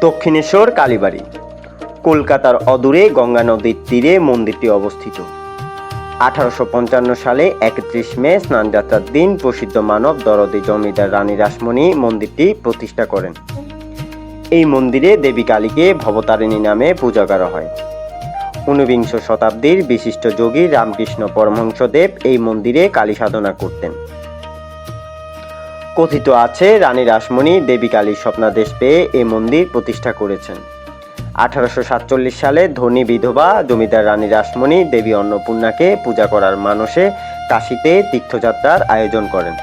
দক্ষিণেশ্বর কালীবাড়ি কলকাতার অদূরে গঙ্গা নদীর তীরে মন্দিরটি অবস্থিত। 1855 সালে 31 মে স্নানযাত্রার দিন প্রসিদ্ধ মানব দরদী জমিদার রানী রাসমণি মন্দিরটি প্রতিষ্ঠা করেন। এই মন্দিরে দেবী কালীকে ভবতারিণী নামে পূজা করা হয়। 19বিংশ শতাব্দীর বিশিষ্ট যোগী রামকৃষ্ণ পরমহংসদেব এই মন্দিরে কালী সাধনা করতেন। কথিত আছে রানী রাসমণি দেবী কালীর স্বপ্নাদেশ পেয়ে এই মন্দির প্রতিষ্ঠা করেছেন। 1847 সালে ধনী বিধবা জমিদার রানী রাসমণি দেবী অন্নপূর্ণাকে পূজা করার মানসে কাশীতে তীর্থযাত্রার আয়োজন করেন।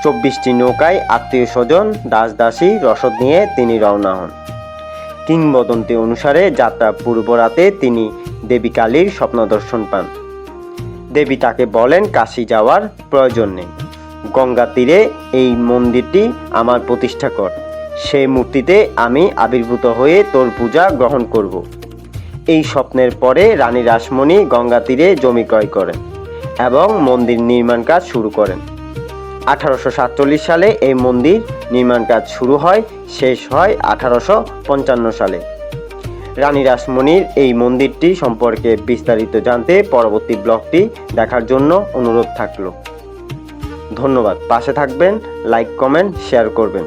24টি নৌকায় আত্মীয় স্বজন দাস দাসী রসদ নিয়ে তিনি রওনা হন। কিংবদন্তি অনুসারে যাত্রার পূর্ব রাতে তিনি দেবী কালীর স্বপ্ন দর্শন পান। দেবী তাকে বলেন, কাশী যাওয়ার প্রয়োজন নেই, গঙ্গা তীরে এই মন্দিরটি আমার প্রতিষ্ঠা কর, সেই মূর্তিতে আমি আবির্ভূত হয়ে তোর পূজা গ্রহণ করব। এই স্বপ্নের পরে রানী রাসমণি গঙ্গা তীরে জমি ক্রয় করেন এবং মন্দির নির্মাণ কাজ শুরু করেন। 1847 সালে এই মন্দির নির্মাণ কাজ শুরু হয়, শেষ হয় 1855 সালে। রানী রাসমণির এই মন্দিরটি সম্পর্কে বিস্তারিত জানতে পরবর্তী ব্লগটি দেখার জন্য অনুরোধ থাকলো। ধন্যবাদ। পাশে থাকবেন, লাইক কমেন্ট শেয়ার করবেন।